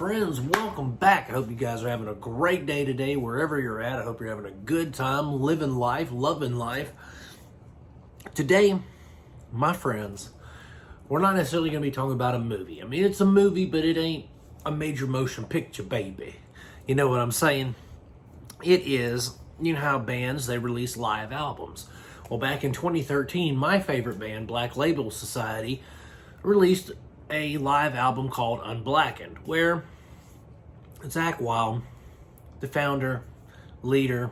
friends, welcome back. I hope you guys are having a great day today, wherever you're at. I hope you're having a good time, living life, loving life. Today, my friends, we're not necessarily going to be talking about a movie. I mean, it's a movie, but it ain't a major motion picture, baby. You know what I'm saying? It is, you know how bands, they release live albums. Well, back in 2013, my favorite band, Black Label Society, released a live album called Unblackened, where Zakk Wylde, the founder, leader,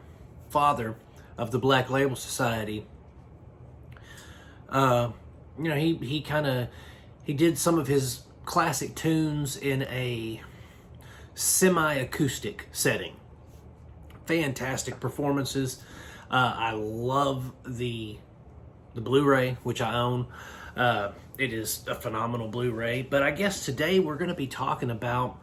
father of the Black Label Society, he did some of his classic tunes in a semi-acoustic setting. Fantastic performances. I love the Blu Ray, which I own. It is a phenomenal Blu Ray. But I guess today we're going to be talking about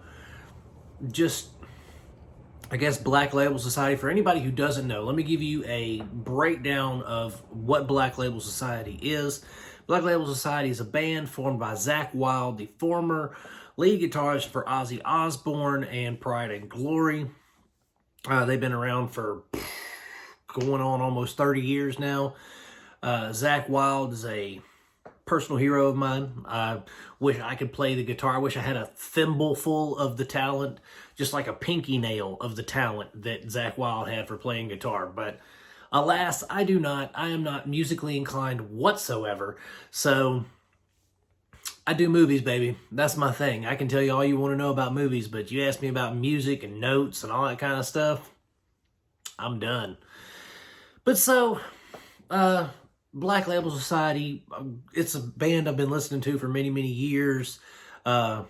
Black Label Society. For anybody who doesn't know, let me give you a breakdown of what Black Label Society is. Black Label Society is a band formed by Zakk Wylde, the former lead guitarist for Ozzy Osbourne and Pride and Glory. They've been around for going on almost 30 years now. Zakk Wylde is a personal hero of mine. I wish I could play the guitar. I wish I had a thimble full of the talent, just like a pinky nail of the talent that Zakk Wylde had for playing guitar. But alas, I do not. I am not musically inclined whatsoever. So I do movies, baby. That's my thing. I can tell you all you want to know about movies, but you ask me about music and notes and all that kind of stuff, I'm done. But so, Black Label Society, it's a band I've been listening to for many, many years. I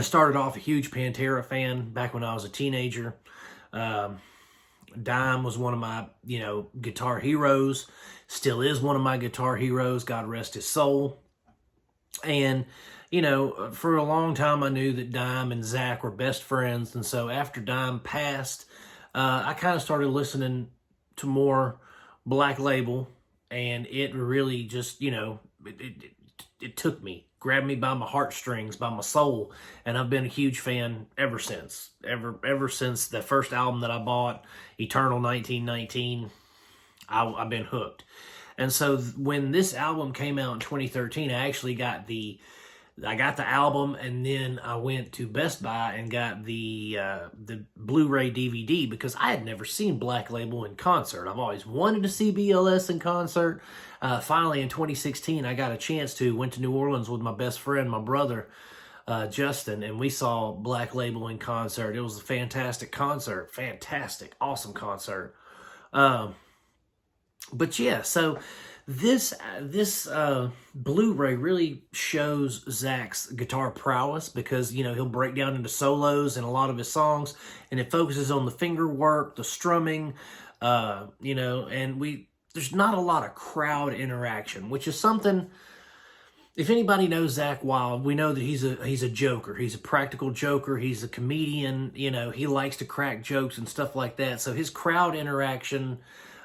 started off a huge Pantera fan back when I was a teenager. Dime was one of my, guitar heroes. Still is one of my guitar heroes. God rest his soul. And, for a long time I knew that Dime and Zakk were best friends. And so after Dime passed, I kind of started listening to more Black Label. And it really just, it took me, grabbed me by my heartstrings, by my soul. And I've been a huge fan ever since. Ever since the first album that I bought, Eternal 1919, I've been hooked. And so when this album came out in 2013, I actually got the album, and then I went to Best Buy and got the Blu Ray DVD because I had never seen Black Label in concert. I've always wanted to see BLS in concert. Finally, in 2016, I got a chance to. Went to New Orleans with my best friend, my brother, Justin, and we saw Black Label in concert. It was a fantastic concert. Fantastic. Awesome concert. But yeah, so this Blu-ray really shows Zakk's guitar prowess because, he'll break down into solos in a lot of his songs, and it focuses on the finger work, the strumming, and there's not a lot of crowd interaction, which is something, if anybody knows Zakk Wylde, we know that he's a joker. He's a practical joker. He's a comedian. He likes to crack jokes and stuff like that. So his crowd interaction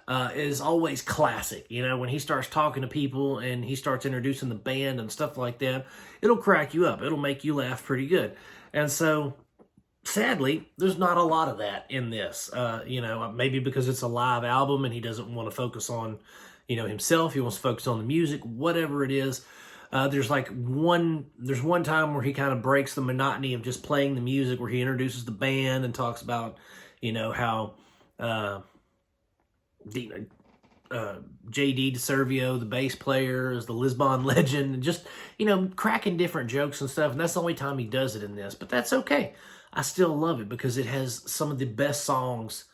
is always classic. When he starts talking to people and he starts introducing the band and stuff like that, it'll crack you up. It'll make you laugh pretty good. And so, sadly, there's not a lot of that in this. Maybe because it's a live album and he doesn't want to focus on, himself. He wants to focus on the music, whatever it is. There's one time where he kind of breaks the monotony of just playing the music, where he introduces the band and talks about, how J.D. DeServio, the bass player, is the Lisbon legend, and just, cracking different jokes and stuff. And that's the only time he does it in this. But that's okay. I still love it because it has some of the best songs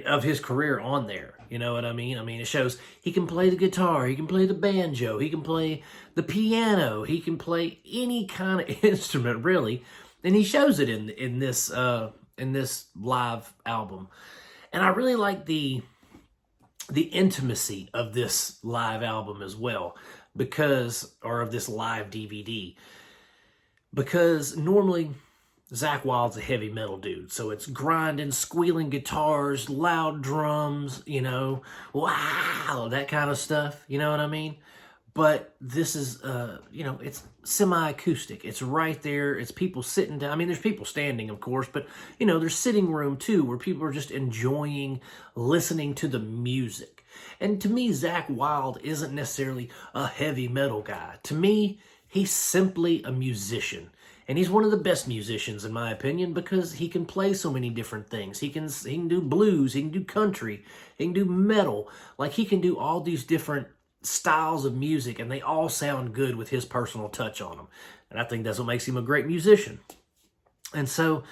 of his career on there. You know what I mean? It shows he can play the guitar, he can play the banjo, he can play the piano, he can play any kind of instrument, really. And he shows it in this live album. And I really like the intimacy of this live album as well, or of this live DVD, because normally Zakk Wylde's a heavy metal dude, so it's grinding, squealing guitars, loud drums, wow, that kind of stuff, you know what I mean? but this is, you know, it's semi-acoustic. It's right there. It's people sitting down. I mean, there's people standing, of course, but, you know, there's sitting room, too, where people are just enjoying listening to the music. And to me, Zakk Wylde isn't necessarily a heavy metal guy. To me, he's simply a musician. And he's one of the best musicians, in my opinion, because he can play so many different things. He can do blues, he can do country, he can do metal. Like, he can do all these different styles of music, and they all sound good with his personal touch on them. And I think that's what makes him a great musician. And so,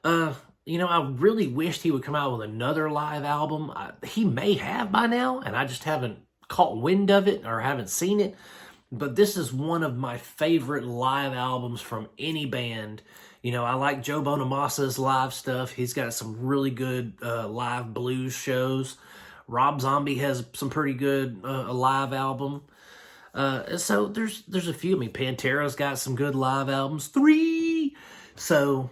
you know, I really wished he would come out with another live album. He may have by now, and I just haven't caught wind of it or haven't seen it. But this is one of my favorite live albums from any band. You know, I like Joe Bonamassa's live stuff. He's got some really good live blues shows. Rob Zombie has some pretty good live album. So there's a few. I mean, Pantera's got some good live albums. 3! So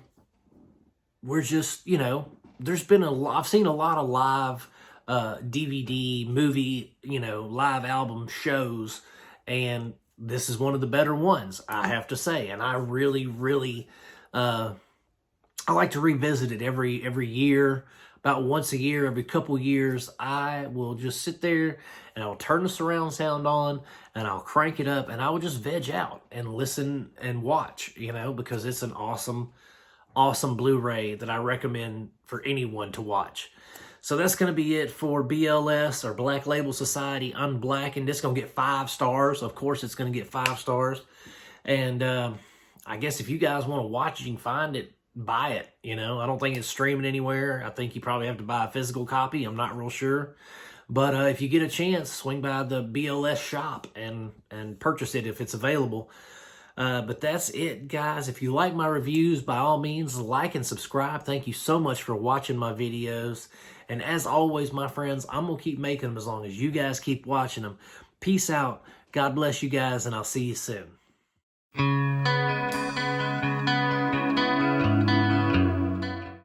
we're just, you know, there's been I've seen a lot of live DVD, movie, you know, live album shows, and this is one of the better ones, I have to say. And I really, really, I like to revisit it every year. About once a year, every couple years, I will just sit there and I'll turn the surround sound on and I'll crank it up and I will just veg out and listen and watch, you know, because it's an awesome, awesome Blu-ray that I recommend for anyone to watch. So that's going to be it for BLS, or Black Label Society Unblackened. It's going to get 5 stars. Of course, it's going to get 5 stars. And I guess if you guys want to watch it, you can find it, buy it. You know, I don't think it's streaming anywhere. I think you probably have to buy a physical copy. I'm not real sure. But if you get a chance, swing by the BLS shop and purchase it if it's available. But that's it, guys. If you like my reviews, by all means, like and subscribe. Thank you so much for watching my videos. And as always, my friends, I'm going to keep making them as long as you guys keep watching them. Peace out. God bless you guys, and I'll see you soon.